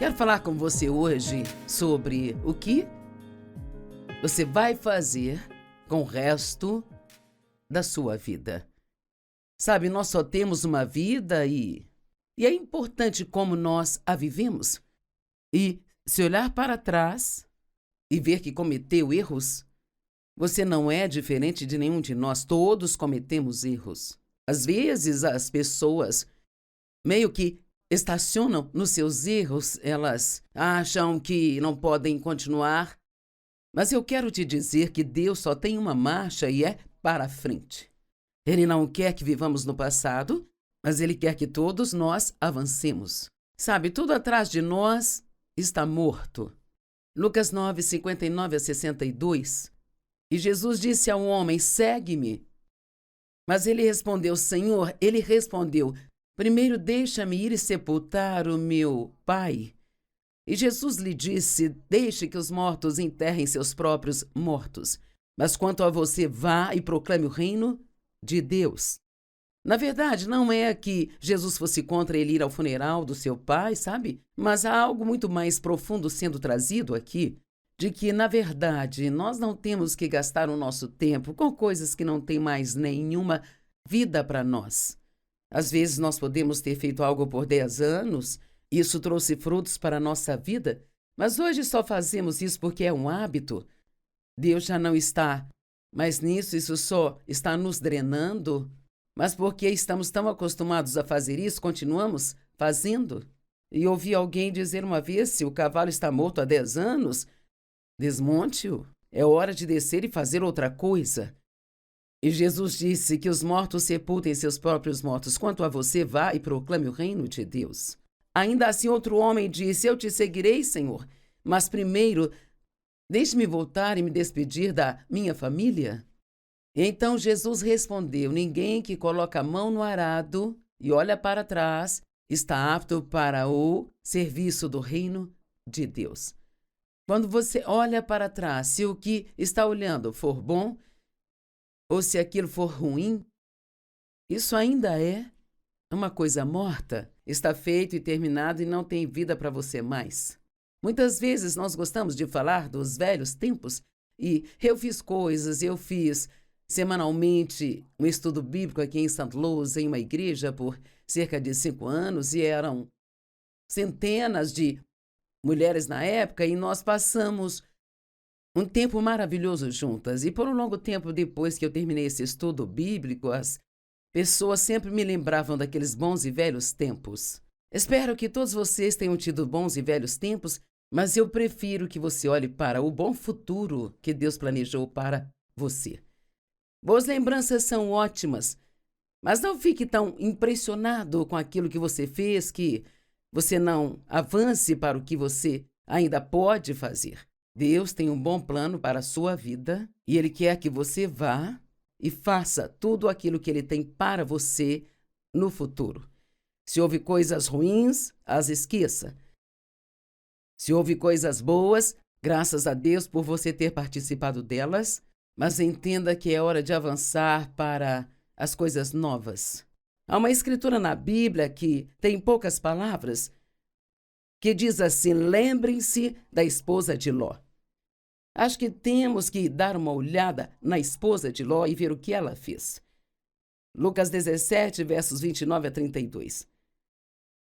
Quero falar com você hoje sobre o que você vai fazer com o resto da sua vida. Sabe, nós só temos uma vida e é importante como nós a vivemos. E se olhar para trás e ver que cometeu erros, você não é diferente de nenhum de nós. Todos cometemos erros. Às vezes as pessoas meio que estacionam nos seus erros, elas acham que não podem continuar. Mas eu quero te dizer que Deus só tem uma marcha e é para frente. Ele não quer que vivamos no passado, mas Ele quer que todos nós avancemos. Sabe, tudo atrás de nós está morto. Lucas 9, 59 a 62. E Jesus disse ao homem: segue-me. Mas ele respondeu: Senhor, primeiro deixa-me ir e sepultar o meu pai. E Jesus lhe disse: deixe que os mortos enterrem seus próprios mortos. Mas quanto a você, vá e proclame o reino de Deus. Na verdade, não é que Jesus fosse contra ele ir ao funeral do seu pai, sabe? Mas há algo muito mais profundo sendo trazido aqui, de que, na verdade, nós não temos que gastar o nosso tempo com coisas que não têm mais nenhuma vida para nós. Às vezes nós podemos ter feito algo por 10 anos, isso trouxe frutos para a nossa vida, mas hoje só fazemos isso porque é um hábito. Deus já não está mais nisso, isso só está nos drenando, mas porque estamos tão acostumados a fazer isso, continuamos fazendo. E ouvi alguém dizer uma vez: se o cavalo está morto há 10 anos, desmonte-o, é hora de descer e fazer outra coisa. E Jesus disse que os mortos sepultem seus próprios mortos. Quanto a você, vá e proclame o reino de Deus. Ainda assim, outro homem disse: eu te seguirei, Senhor, mas primeiro deixe-me voltar e me despedir da minha família. Então Jesus respondeu: ninguém que coloca a mão no arado e olha para trás está apto para o serviço do reino de Deus. Quando você olha para trás, se o que está olhando for bom, ou se aquilo for ruim, isso ainda é uma coisa morta. Está feito e terminado e não tem vida para você mais. Muitas vezes nós gostamos de falar dos velhos tempos e eu fiz semanalmente um estudo bíblico aqui em St. Louis, em uma igreja, por cerca de 5 anos, e eram centenas de mulheres na época, e nós passamos um tempo maravilhoso juntas. E por um longo tempo depois que eu terminei esse estudo bíblico, as pessoas sempre me lembravam daqueles bons e velhos tempos. Espero que todos vocês tenham tido bons e velhos tempos, mas eu prefiro que você olhe para o bom futuro que Deus planejou para você. Boas lembranças são ótimas, mas não fique tão impressionado com aquilo que você fez que você não avance para o que você ainda pode fazer. Deus tem um bom plano para a sua vida e Ele quer que você vá e faça tudo aquilo que Ele tem para você no futuro. Se houve coisas ruins, as esqueça. Se houve coisas boas, graças a Deus por você ter participado delas, mas entenda que é hora de avançar para as coisas novas. Há uma escritura na Bíblia que tem poucas palavras, que diz assim: lembrem-se da esposa de Ló. Acho que temos que dar uma olhada na esposa de Ló e ver o que ela fez. Lucas 17, versos 29 a 32.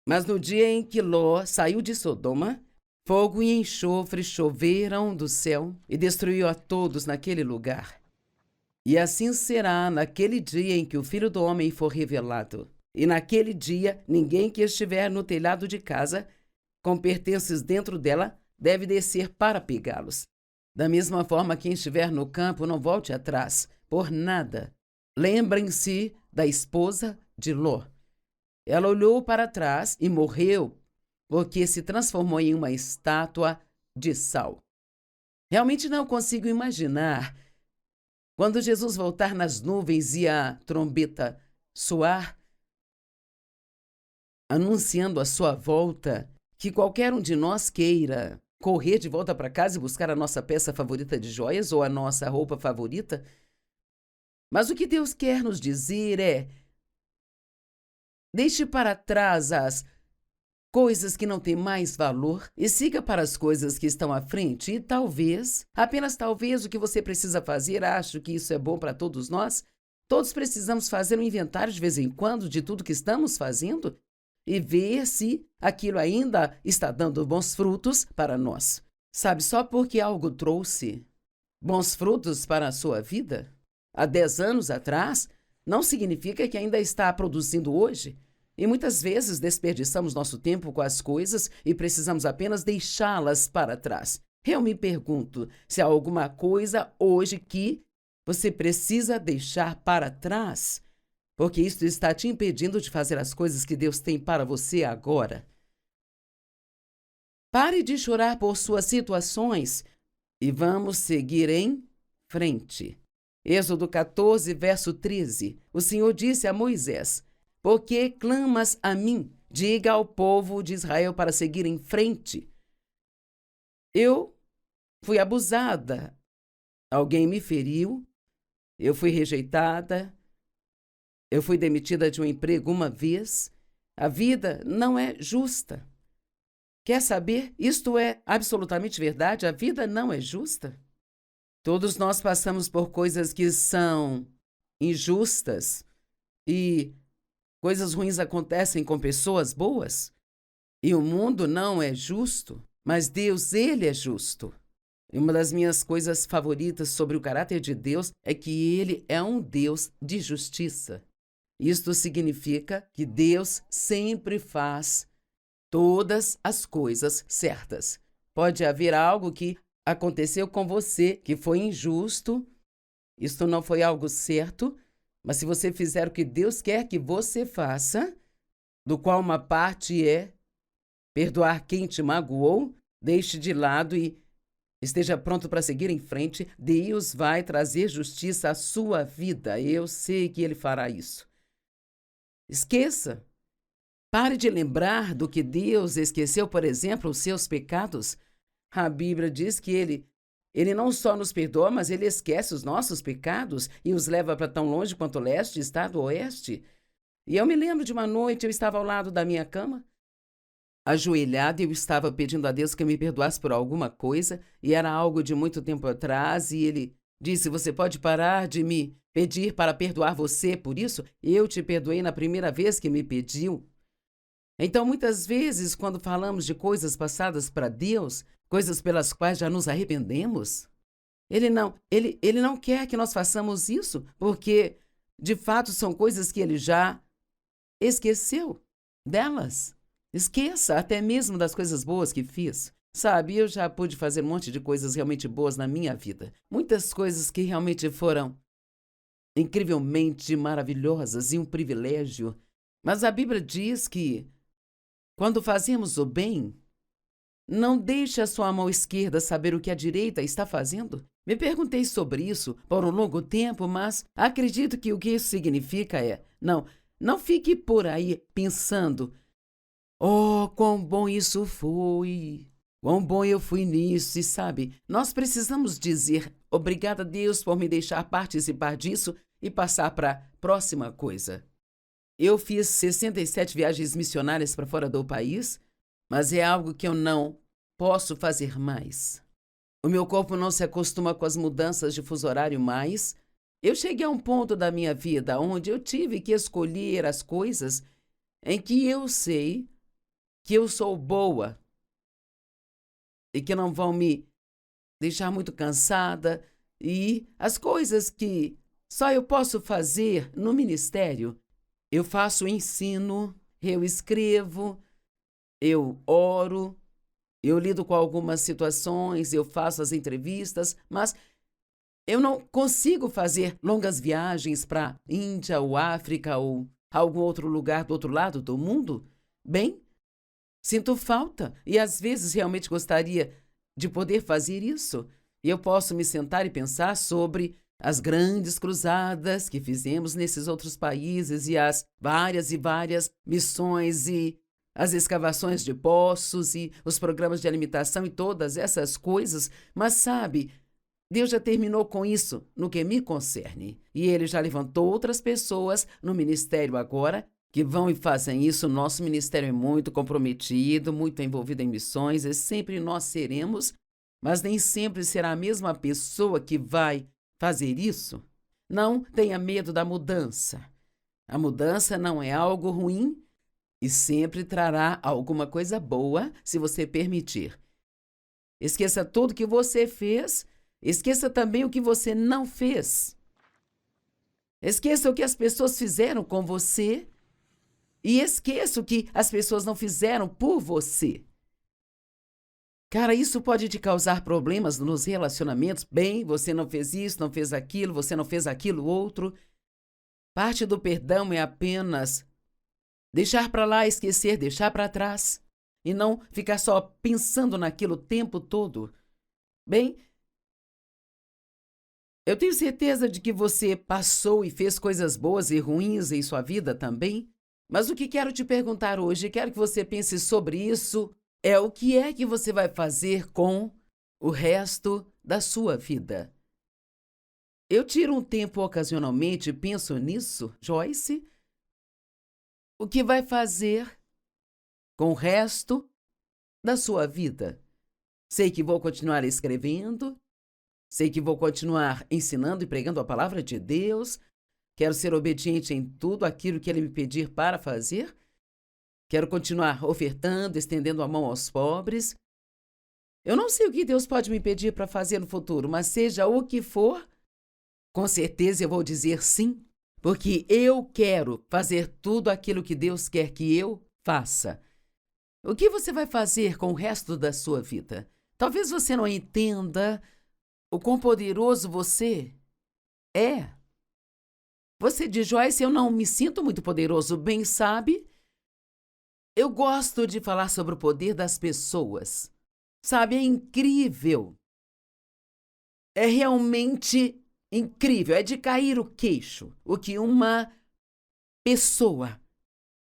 Mas no dia em que Ló saiu de Sodoma, fogo e enxofre choveram do céu e destruiu a todos naquele lugar. E assim será naquele dia em que o Filho do Homem for revelado. E naquele dia, ninguém que estiver no telhado de casa, com pertences dentro dela, deve descer para pegá-los. Da mesma forma, quem estiver no campo, não volte atrás, por nada. Lembrem-se da esposa de Ló. Ela olhou para trás e morreu, porque se transformou em uma estátua de sal. Realmente não consigo imaginar quando Jesus voltar nas nuvens e a trombeta soar, anunciando a sua volta, que qualquer um de nós queira correr de volta para casa e buscar a nossa peça favorita de joias ou a nossa roupa favorita. Mas o que Deus quer nos dizer é: deixe para trás as coisas que não têm mais valor e siga para as coisas que estão à frente. E talvez, apenas talvez, o que você precisa fazer, acho que isso é bom para todos nós, todos precisamos fazer um inventário de vez em quando de tudo que estamos fazendo e ver se aquilo ainda está dando bons frutos para nós. Sabe, só porque algo trouxe bons frutos para a sua vida há 10 anos atrás, não significa que ainda está produzindo hoje. E muitas vezes desperdiçamos nosso tempo com as coisas e precisamos apenas deixá-las para trás. Eu me pergunto se há alguma coisa hoje que você precisa deixar para trás, porque isso está te impedindo de fazer as coisas que Deus tem para você agora. Pare de chorar por suas situações e vamos seguir em frente. Êxodo 14, verso 13. O Senhor disse a Moisés: por que clamas a mim? Diga ao povo de Israel para seguir em frente. Eu fui abusada. Alguém me feriu. Eu fui rejeitada. Eu fui demitida de um emprego uma vez. A vida não é justa. Quer saber? Isto é absolutamente verdade. A vida não é justa. Todos nós passamos por coisas que são injustas e coisas ruins acontecem com pessoas boas. E o mundo não é justo, mas Deus, Ele é justo. E uma das minhas coisas favoritas sobre o caráter de Deus é que Ele é um Deus de justiça. Isto significa que Deus sempre faz todas as coisas certas. Pode haver algo que aconteceu com você que foi injusto, isto não foi algo certo, mas se você fizer o que Deus quer que você faça, do qual uma parte é perdoar quem te magoou, deixe de lado e esteja pronto para seguir em frente, Deus vai trazer justiça à sua vida. Eu sei que Ele fará isso. Esqueça. Pare de lembrar do que Deus esqueceu, por exemplo, os seus pecados. A Bíblia diz que Ele não só nos perdoa, mas Ele esquece os nossos pecados e os leva para tão longe quanto o leste está do oeste. E eu me lembro de uma noite, eu estava ao lado da minha cama, ajoelhada, e eu estava pedindo a Deus que me perdoasse por alguma coisa, e era algo de muito tempo atrás, e Ele disse: você pode parar de me pedir para perdoar você por isso? Eu te perdoei na primeira vez que me pediu. Então, muitas vezes, quando falamos de coisas passadas para Deus, coisas pelas quais já nos arrependemos, Ele não quer que nós façamos isso, porque, de fato, são coisas que Ele já esqueceu delas. Esqueça até mesmo das coisas boas que fiz. Sabe, eu já pude fazer um monte de coisas realmente boas na minha vida. Muitas coisas que realmente foram incrivelmente maravilhosas e um privilégio. Mas a Bíblia diz que, quando fazemos o bem, não deixe a sua mão esquerda saber o que a direita está fazendo. Me perguntei sobre isso por um longo tempo, mas acredito que o que isso significa é: não fique por aí pensando: oh, quão bom isso foi, quão bom eu fui nisso, e sabe, nós precisamos dizer: obrigada, Deus, por me deixar participar disso e passar para a próxima coisa. Eu fiz 67 viagens missionárias para fora do país, mas é algo que eu não posso fazer mais. O meu corpo não se acostuma com as mudanças de fuso horário mais. Eu cheguei a um ponto da minha vida onde eu tive que escolher as coisas em que eu sei que eu sou boa e que não vão me deixar muito cansada, e as coisas que só eu posso fazer no ministério. Eu faço ensino, eu escrevo, eu oro, eu lido com algumas situações, eu faço as entrevistas, mas eu não consigo fazer longas viagens para a Índia ou África ou algum outro lugar do outro lado do mundo. Bem, sinto falta e às vezes realmente gostaria de poder fazer isso. E eu posso me sentar e pensar sobre as grandes cruzadas que fizemos nesses outros países e as várias e várias missões e as escavações de poços e os programas de alimentação e todas essas coisas, mas sabe, Deus já terminou com isso no que me concerne. E Ele já levantou outras pessoas no ministério agora que vão e fazem isso. Nosso ministério é muito comprometido, muito envolvido em missões, e sempre nós seremos, mas nem sempre será a mesma pessoa que vai fazer isso. Não tenha medo da mudança. A mudança não é algo ruim e sempre trará alguma coisa boa se você permitir. Esqueça tudo que você fez, esqueça também o que você não fez. Esqueça o que as pessoas fizeram com você e esqueça o que as pessoas não fizeram por você. Cara, isso pode te causar problemas nos relacionamentos. Bem, você não fez isso, não fez aquilo, você não fez aquilo outro. Parte do perdão é apenas deixar para lá, esquecer, deixar para trás. E não ficar só pensando naquilo o tempo todo. Bem, eu tenho certeza de que você passou e fez coisas boas e ruins em sua vida também. Mas o que quero te perguntar hoje, quero que você pense sobre isso, é o que é que você vai fazer com o resto da sua vida. Eu tiro um tempo ocasionalmente e penso nisso, Joyce. O que vai fazer com o resto da sua vida? Sei que vou continuar escrevendo, sei que vou continuar ensinando e pregando a palavra de Deus. Quero ser obediente em tudo aquilo que Ele me pedir para fazer. Quero continuar ofertando, estendendo a mão aos pobres. Eu não sei o que Deus pode me pedir para fazer no futuro, mas seja o que for, com certeza eu vou dizer sim, porque eu quero fazer tudo aquilo que Deus quer que eu faça. O que você vai fazer com o resto da sua vida? Talvez você não entenda o quão poderoso você é. Você diz, Joyce, eu não me sinto muito poderoso. Bem, sabe? Eu gosto de falar sobre o poder das pessoas. Sabe, é incrível. É realmente incrível. É de cair o queixo. O que uma pessoa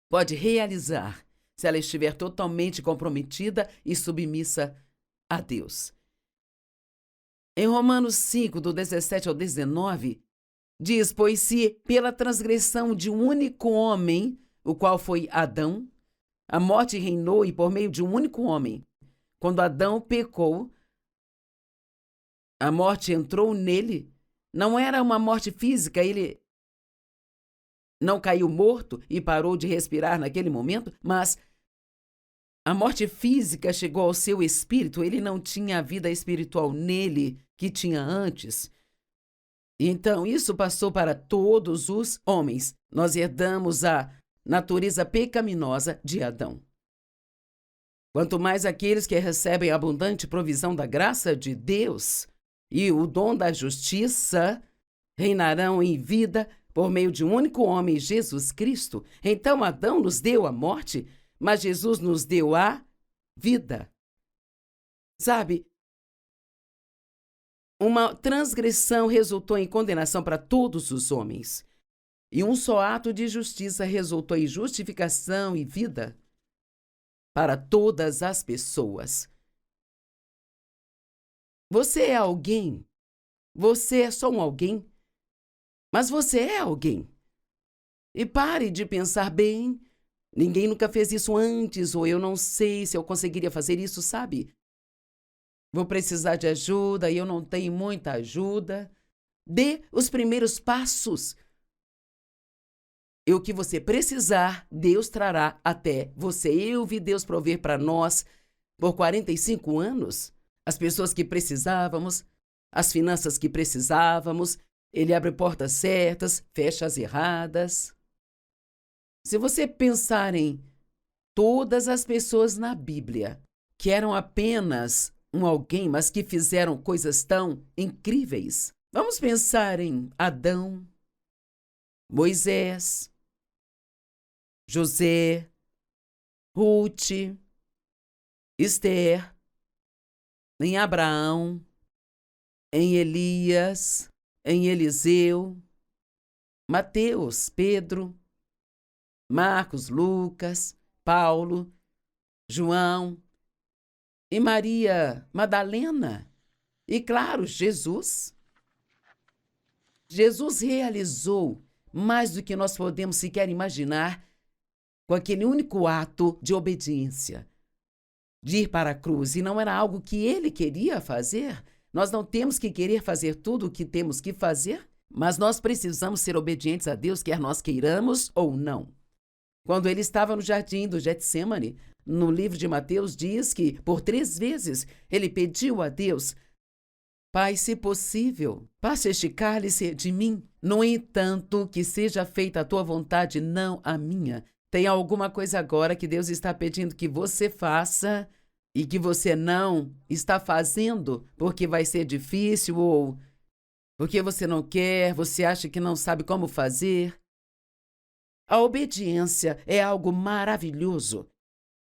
pode realizar se ela estiver totalmente comprometida e submissa a Deus. Em Romanos 5, do 17 ao 19, diz, pois se pela transgressão de um único homem, o qual foi Adão, a morte reinou e por meio de um único homem, quando Adão pecou, a morte entrou nele, não era uma morte física, ele não caiu morto e parou de respirar naquele momento, mas a morte física chegou ao seu espírito, ele não tinha a vida espiritual nele que tinha antes. Então, isso passou para todos os homens. Nós herdamos a natureza pecaminosa de Adão. Quanto mais aqueles que recebem a abundante provisão da graça de Deus e o dom da justiça reinarão em vida por meio de um único homem, Jesus Cristo. Então, Adão nos deu a morte, mas Jesus nos deu a vida. Sabe? Uma transgressão resultou em condenação para todos os homens, e um só ato de justiça resultou em justificação e vida para todas as pessoas. Você é alguém, você é só um alguém, mas você é alguém. E pare de pensar, bem, ninguém nunca fez isso antes, ou eu não sei se eu conseguiria fazer isso, sabe? Vou precisar de ajuda e eu não tenho muita ajuda. Dê os primeiros passos. E o que você precisar, Deus trará até você. Eu vi Deus prover para nós por 45 anos as pessoas que precisávamos, as finanças que precisávamos. Ele abre portas certas, fecha as erradas. Se você pensar em todas as pessoas na Bíblia que eram apenas um alguém, mas que fizeram coisas tão incríveis. Vamos pensar em Adão, Moisés, José, Ruth, Esther, em Abraão, em Elias, em Eliseu, Mateus, Pedro, Marcos, Lucas, Paulo, João, e Maria Madalena, e claro, Jesus. Jesus realizou mais do que nós podemos sequer imaginar com aquele único ato de obediência, de ir para a cruz, e não era algo que ele queria fazer. Nós não temos que querer fazer tudo o que temos que fazer, mas nós precisamos ser obedientes a Deus, quer nós queiramos ou não. Quando ele estava no jardim do Getsêmani, no livro de Mateus, diz que por 3 vezes ele pediu a Deus: Pai, se possível, passe este cálice de mim. No entanto, que seja feita a tua vontade, não a minha. Tem alguma coisa agora que Deus está pedindo que você faça e que você não está fazendo porque vai ser difícil ou porque você não quer, você acha que não sabe como fazer? A obediência é algo maravilhoso.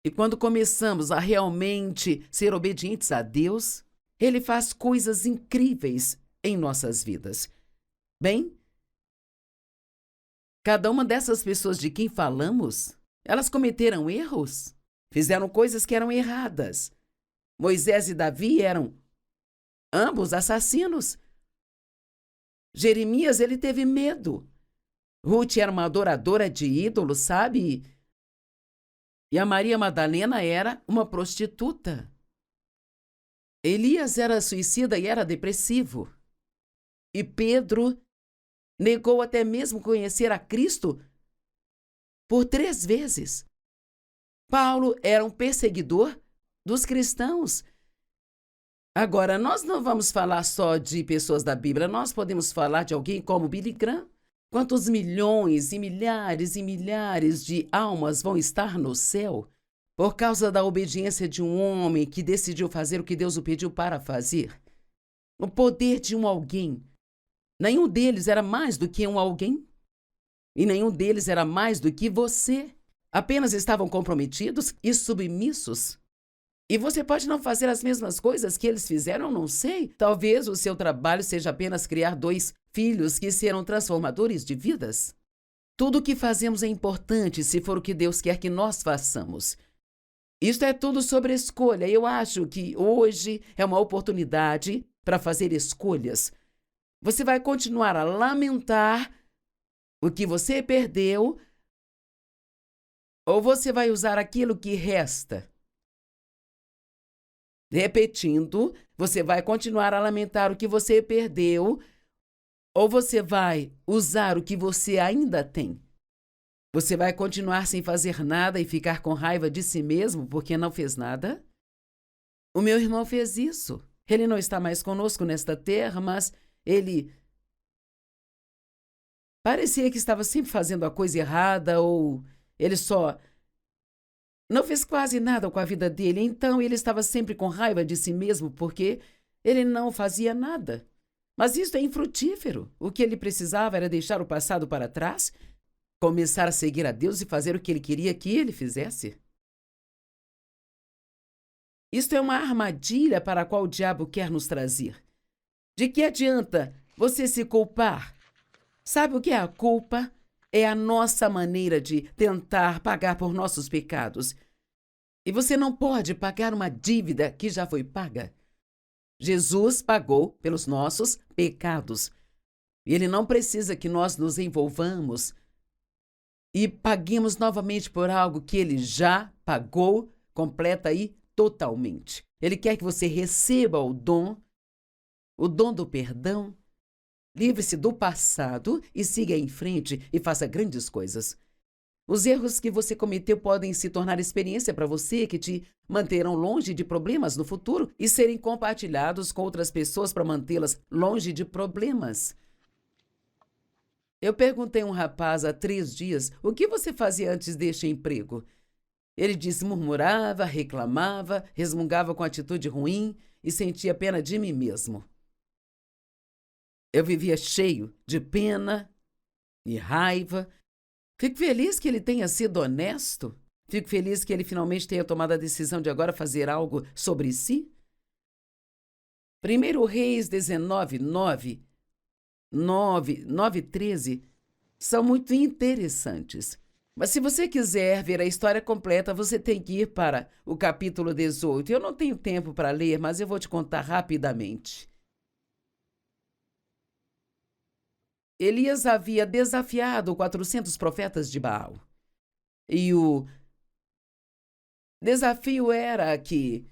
E quando começamos a realmente ser obedientes a Deus, Ele faz coisas incríveis em nossas vidas. Bem, cada uma dessas pessoas de quem falamos, elas cometeram erros, fizeram coisas que eram erradas. Moisés e Davi eram ambos assassinos. Jeremias, ele teve medo. Ruth era uma adoradora de ídolos, sabe? E a Maria Madalena era uma prostituta. Elias era suicida e era depressivo. E Pedro negou até mesmo conhecer a Cristo por 3 vezes. Paulo era um perseguidor dos cristãos. Agora, nós não vamos falar só de pessoas da Bíblia, nós podemos falar de alguém como Billy Graham. Quantos milhões e milhares de almas vão estar no céu por causa da obediência de um homem que decidiu fazer o que Deus o pediu para fazer? O poder de um alguém. Nenhum deles era mais do que um alguém. E nenhum deles era mais do que você. Apenas estavam comprometidos e submissos. E você pode não fazer as mesmas coisas que eles fizeram, não sei. Talvez o seu trabalho seja apenas criar 2 filhos que serão transformadores de vidas. Tudo o que fazemos é importante se for o que Deus quer que nós façamos. Isto é tudo sobre escolha. Eu acho que hoje é uma oportunidade para fazer escolhas. Você vai continuar a lamentar o que você perdeu ou você vai usar aquilo que resta? Repetindo, você vai continuar a lamentar o que você perdeu ou você vai usar o que você ainda tem? Você vai continuar sem fazer nada e ficar com raiva de si mesmo porque não fez nada? O meu irmão fez isso. Ele não está mais conosco nesta terra, mas ele parecia que estava sempre fazendo a coisa errada ou ele só não fez quase nada com a vida dele, então ele estava sempre com raiva de si mesmo porque ele não fazia nada. Mas isso é infrutífero. O que ele precisava era deixar o passado para trás, começar a seguir a Deus e fazer o que ele queria que ele fizesse. Isto é uma armadilha para a qual o diabo quer nos trazer. De que adianta você se culpar? Sabe o que é a culpa? É a nossa maneira de tentar pagar por nossos pecados. E você não pode pagar uma dívida que já foi paga. Jesus pagou pelos nossos pecados. E Ele não precisa que nós nos envolvamos e paguemos novamente por algo que Ele já pagou completa e totalmente. Ele quer que você receba o dom do perdão. Livre-se do passado e siga em frente e faça grandes coisas. Os erros que você cometeu podem se tornar experiência para você que te manterão longe de problemas no futuro e serem compartilhados com outras pessoas para mantê-las longe de problemas. Eu perguntei a um rapaz há 3 dias o que você fazia antes deste emprego. Ele disse: murmurava, reclamava, resmungava com atitude ruim e sentia pena de mim mesmo. Eu vivia cheio de pena e raiva. Fico feliz que ele tenha sido honesto. Fico feliz que ele finalmente tenha tomado a decisão de agora fazer algo sobre si. 1 Reis 19, 9, 13 são muito interessantes. Mas se você quiser ver a história completa, você tem que ir para o capítulo 18. Eu não tenho tempo para ler, mas eu vou te contar rapidamente. Elias havia desafiado 400 profetas de Baal. E o desafio era que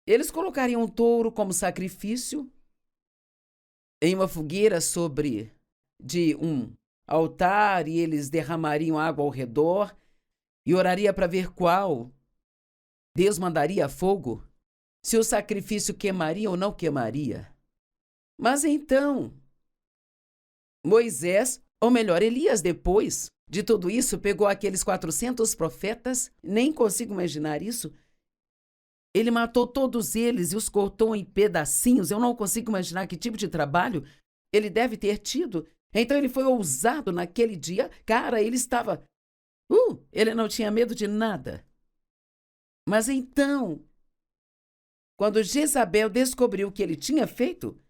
eles colocariam um touro como sacrifício em uma fogueira sobre de um altar, e eles derramariam água ao redor e oraria para ver qual Deus mandaria fogo, se o sacrifício queimaria ou não queimaria. Mas então, Moisés, ou melhor, Elias, depois de tudo isso, pegou aqueles 400 profetas, nem consigo imaginar isso. Ele matou todos eles e os cortou em pedacinhos. Eu não consigo imaginar que tipo de trabalho ele deve ter tido. Então ele foi ousado naquele dia. Cara, ele estava... ele não tinha medo de nada. Mas então, quando Jezabel descobriu o que ele tinha feito,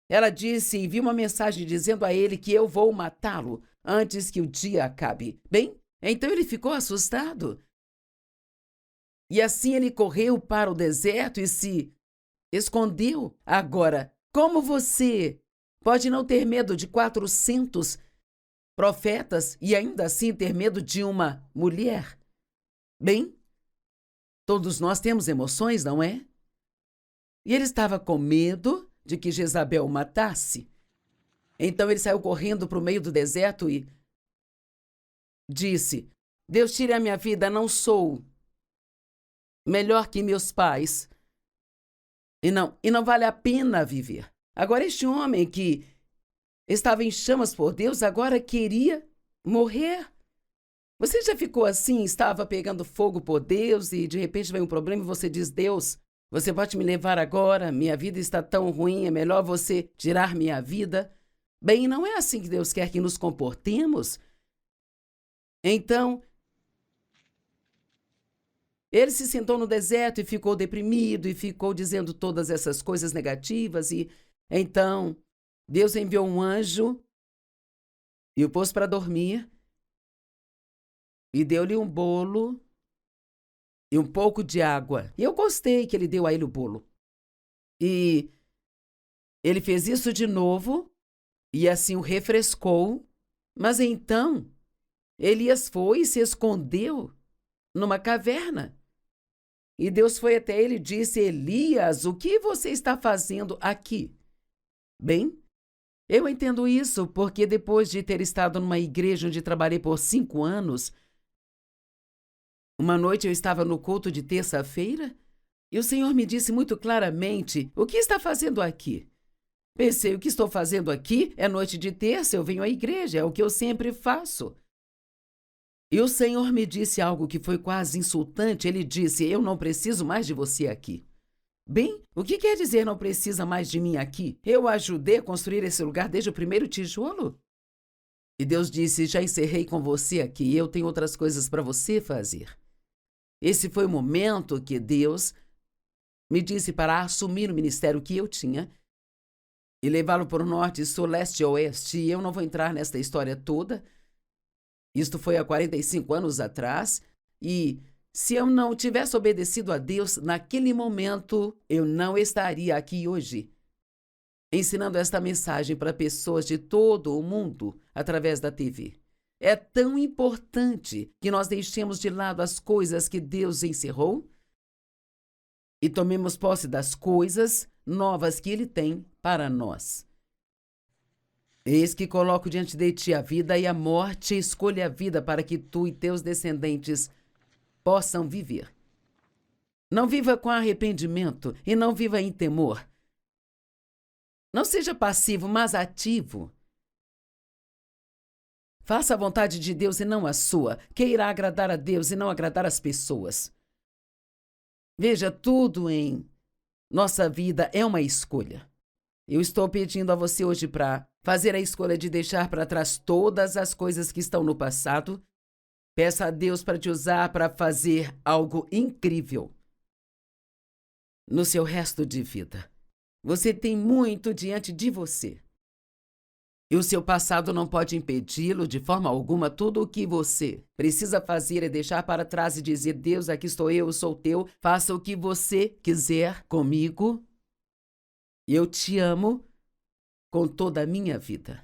ela disse e enviou uma mensagem dizendo a ele que eu vou matá-lo antes que o dia acabe. Bem, então ele ficou assustado. E assim ele correu para o deserto e se escondeu. Agora, como você pode não ter medo de 400 profetas e ainda assim ter medo de uma mulher? Bem, todos nós temos emoções, não é? E ele estava com medo de que Jezabel o matasse. Então ele saiu correndo para o meio do deserto e disse: Deus, tire a minha vida, não sou melhor que meus pais. E não vale a pena viver. Agora, este homem que estava em chamas por Deus, agora queria morrer. Você já ficou assim, estava pegando fogo por Deus e de repente vem um problema e você diz: Deus, você pode me levar agora? Minha vida está tão ruim, é melhor você tirar minha vida. Bem, não é assim que Deus quer que nos comportemos. Então, ele se sentou no deserto e ficou deprimido e ficou dizendo todas essas coisas negativas. E então Deus enviou um anjo e o pôs para dormir e deu-lhe um bolo e um pouco de água. E eu gostei que ele deu a ele o bolo. E ele fez isso de novo e assim o refrescou. Mas então Elias foi e se escondeu numa caverna. E Deus foi até ele e disse: Elias, o que você está fazendo aqui? Bem, eu entendo isso porque depois de ter estado numa igreja onde trabalhei por 5 anos, uma noite eu estava no culto de terça-feira e o Senhor me disse muito claramente: o que está fazendo aqui? Pensei: o que estou fazendo aqui? É noite de terça, eu venho à igreja, é o que eu sempre faço. E o Senhor me disse algo que foi quase insultante. Ele disse: eu não preciso mais de você aqui. Bem, o que quer dizer não precisa mais de mim aqui? Eu ajudei a construir esse lugar desde o primeiro tijolo. E Deus disse: já encerrei com você aqui, eu tenho outras coisas para você fazer. Esse foi o momento que Deus me disse para assumir o ministério que eu tinha e levá-lo para o norte, sul, leste e oeste. E eu não vou entrar nesta história toda. Isto foi há 45 anos atrás, e se eu não tivesse obedecido a Deus naquele momento, eu não estaria aqui hoje, ensinando esta mensagem para pessoas de todo o mundo através da TV. É tão importante que nós deixemos de lado as coisas que Deus encerrou e tomemos posse das coisas novas que Ele tem para nós. Eis que coloco diante de ti a vida e a morte, escolha a vida para que tu e teus descendentes possam viver. Não viva com arrependimento e não viva em temor. Não seja passivo, mas ativo. Faça a vontade de Deus e não a sua. Queira agradar a Deus e não agradar as pessoas. Veja, tudo em nossa vida é uma escolha. Eu estou pedindo a você hoje para fazer a escolha de deixar para trás todas as coisas que estão no passado. Peça a Deus para te usar para fazer algo incrível no seu resto de vida. Você tem muito diante de você. E o seu passado não pode impedi-lo de forma alguma. Tudo o que você precisa fazer é deixar para trás e dizer: Deus, aqui estou eu sou teu. Faça o que você quiser comigo. Eu te amo com toda a minha vida.